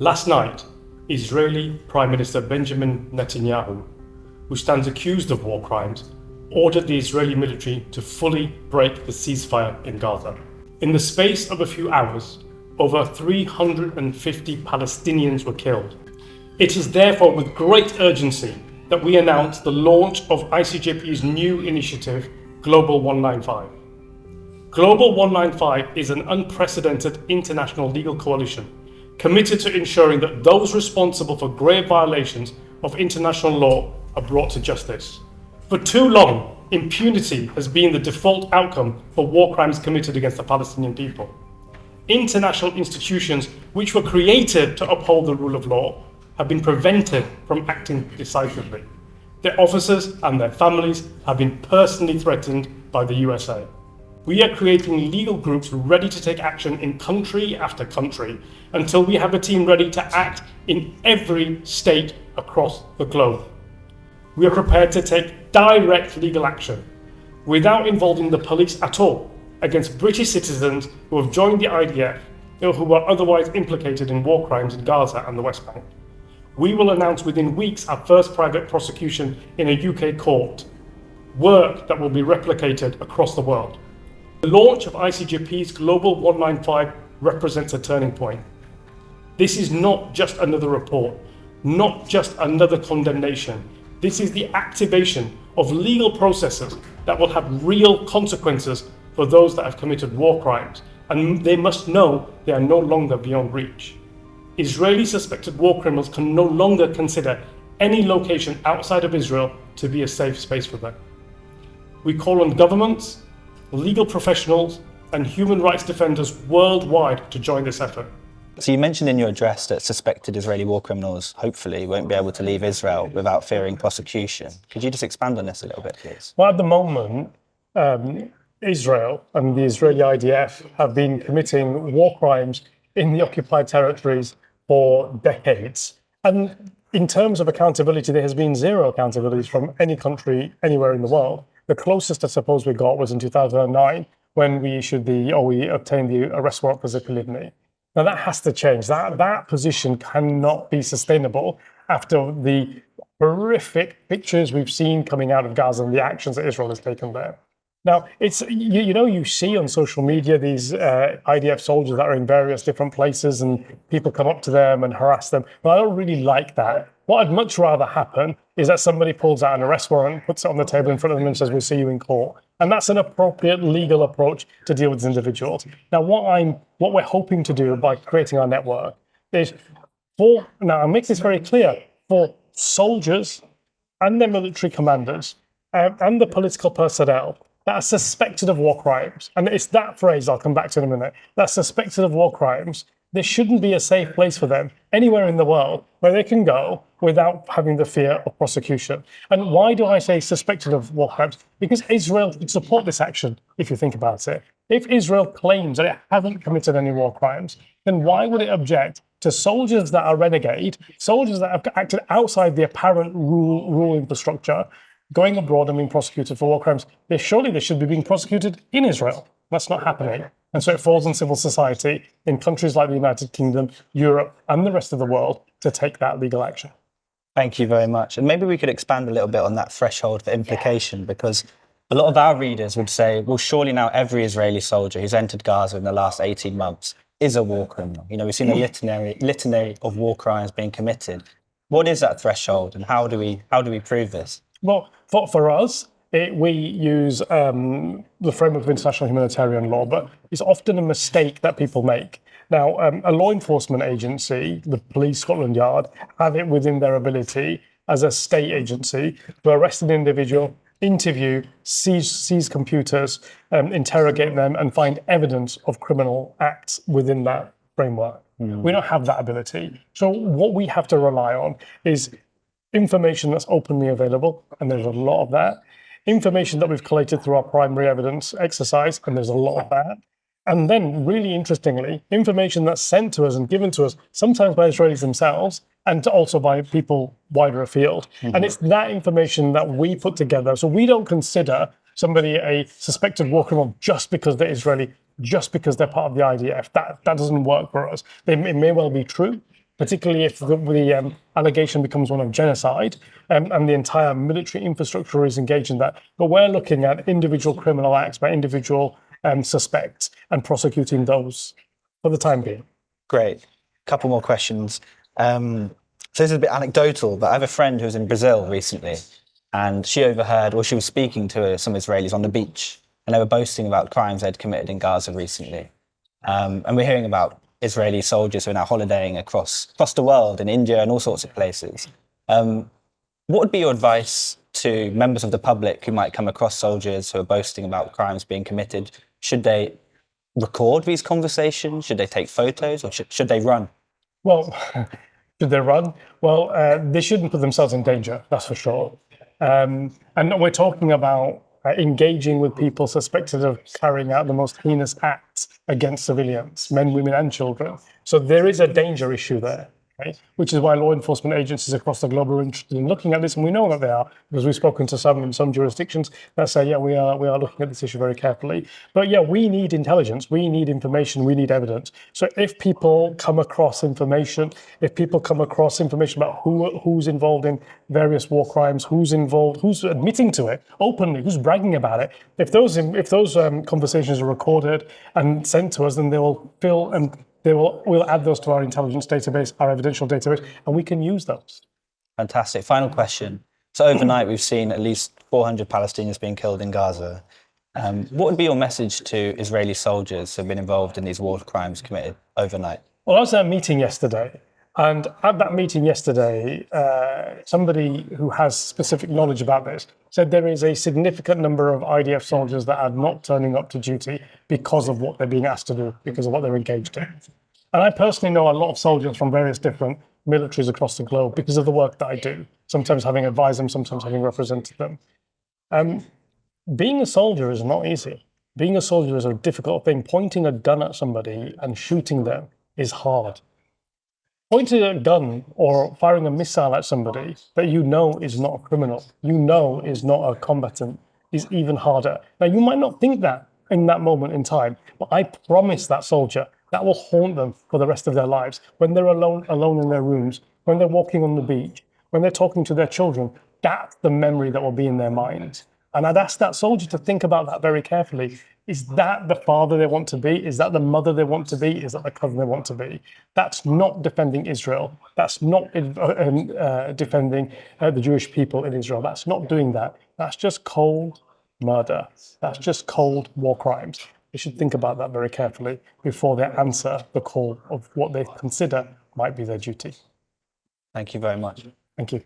Last night, Israeli Prime Minister Benjamin Netanyahu, who stands accused of war crimes, ordered the Israeli military to fully break the ceasefire in Gaza. In the space of a few hours, over 350 Palestinians were killed. It is therefore with great urgency that we announce the launch of ICJP's new initiative, Global 195. Global 195 is an unprecedented international legal coalition committed to ensuring that those responsible for grave violations of international law are brought to justice. For too long, impunity has been the default outcome for war crimes committed against the Palestinian people. International institutions which were created to uphold the rule of law have been prevented from acting decisively. Their officers and their families have been personally threatened by the USA. We are creating legal groups ready to take action in country after country until we have a team ready to act in every state across the globe. We are prepared to take direct legal action without involving the police at all against British citizens who have joined the IDF or who are otherwise implicated in war crimes in Gaza and the West Bank. We will announce within weeks our first private prosecution in a UK court, work that will be replicated across the world. The launch of ICJP's Global 195 represents a turning point. This is not just another report, not just another condemnation. This is the activation of legal processes that will have real consequences for those that have committed war crimes, and they must know they are no longer beyond reach. Israeli suspected war criminals can no longer consider any location outside of Israel to be a safe space for them. We call on governments, legal professionals, and human rights defenders worldwide to join this effort. So you mentioned in your address that suspected Israeli war criminals hopefully won't be able to leave Israel without fearing prosecution. Could you just expand on this a little bit, please? Well, at the moment, Israel and the Israeli IDF have been committing war crimes in the occupied territories for decades. And in terms of accountability, there has been zero accountability from any country anywhere in the world. The closest I suppose we got was in 2009 when we obtained the arrest warrant for Zipilivni. Now that has to change. That position cannot be sustainable after the horrific pictures we've seen coming out of Gaza and the actions that Israel has taken there. Now, it's you see on social media these IDF soldiers that are in various different places and people come up to them and harass them. Well, I don't really like that. What I'd much rather happen is that somebody pulls out an arrest warrant, puts it on the table in front of them and says, we'll see you in court. And that's an appropriate legal approach to deal with these individuals. Now, what we're hoping to do by creating our network is I'll make this very clear, for soldiers and their military commanders and the political personnel that are suspected of war crimes, and it's that phrase I'll come back to in a minute, that suspected of war crimes, there shouldn't be a safe place for them anywhere in the world where they can go without having the fear of prosecution. And why do I say suspected of war crimes? Because Israel would support this action, if you think about it. If Israel claims that it hasn't committed any war crimes, then why would it object to soldiers that are renegade, soldiers that have acted outside the apparent rule infrastructure, going abroad and being prosecuted for war crimes? Surely they should be being prosecuted in Israel. That's not happening. And so it falls on civil society in countries like the United Kingdom, Europe, and the rest of the world to take that legal action. Thank you very much. And maybe we could expand a little bit on that threshold for implication, because a lot of our readers would say, well, surely now every Israeli soldier who's entered Gaza in the last 18 months is a war criminal. We've seen a litany of war crimes being committed. What is that threshold, and how do we prove this? Well, for us, we use the framework of international humanitarian law, but it's often a mistake that people make. Now, a law enforcement agency, the police, Scotland Yard, have it within their ability as a state agency to arrest an individual, interview, seize computers, interrogate them, and find evidence of criminal acts within that framework. We don't have that ability. So what we have to rely on is information that's openly available, and there's a lot of that. Information that we've collated through our primary evidence exercise, and there's a lot of that. And then, really interestingly, information that's sent to us and given to us, sometimes by Israelis themselves, and also by people wider afield. And it's that information that we put together. So we don't consider somebody a suspected war criminal just because they're Israeli, just because they're part of the IDF. That doesn't work for us. It may well be true, particularly if the allegation becomes one of genocide, and the entire military infrastructure is engaged in that. But we're looking at individual criminal acts by individual suspects and prosecuting those for the time being. Great. Couple more questions. So this is a bit anecdotal, but I have a friend who was in Brazil recently, and she overheard, or she was speaking to some Israelis on the beach, and they were boasting about crimes they'd committed in Gaza recently. And we're hearing about Israeli soldiers who are now holidaying across the world, in India and all sorts of places. What would be your advice to members of the public who might come across soldiers who are boasting about crimes being committed? Should they record these conversations? Should they take photos, or should they run? Well, should they run? Well, they shouldn't put themselves in danger, that's for sure. And we're talking about engaging with people suspected of carrying out the most heinous acts against civilians, men, women, and children. So there is a danger issue there, right? Which is why law enforcement agencies across the globe are interested in looking at this, and we know that they are, because we've spoken to some in some jurisdictions that say, yeah, we are looking at this issue very carefully. But yeah, we need intelligence, we need information, we need evidence. So if people come across information about who's involved in various war crimes, who's involved, who's admitting to it openly, who's bragging about it, if those conversations are recorded and sent to us, then they will fill and we'll add those to our intelligence database, our evidential database, and we can use those. Fantastic. Final question. So overnight, we've seen at least 400 Palestinians being killed in Gaza. What would be your message to Israeli soldiers who have been involved in these war crimes committed overnight? Well, I was at a meeting yesterday, and at that meeting yesterday, somebody who has specific knowledge about this said there is a significant number of IDF soldiers that are not turning up to duty because of what they're being asked to do, because of what they're engaged in. And I personally know a lot of soldiers from various different militaries across the globe because of the work that I do, sometimes having advised them, sometimes having represented them. Being a soldier is not easy. Being a soldier is a difficult thing. Pointing a gun at somebody and shooting them is hard. Pointing a gun or firing a missile at somebody that you know is not a criminal, you know is not a combatant, is even harder. Now, you might not think that in that moment in time, but I promise that soldier that will haunt them for the rest of their lives. When they're alone in their rooms, when they're walking on the beach, when they're talking to their children, that's the memory that will be in their minds. And I'd ask that soldier to think about that very carefully. Is that the father they want to be? Is that the mother they want to be? Is that the cousin they want to be? That's not defending Israel. That's not defending the Jewish people in Israel. That's not doing that. That's just cold murder. That's just cold war crimes. They should think about that very carefully before they answer the call of what they consider might be their duty. Thank you very much. Thank you.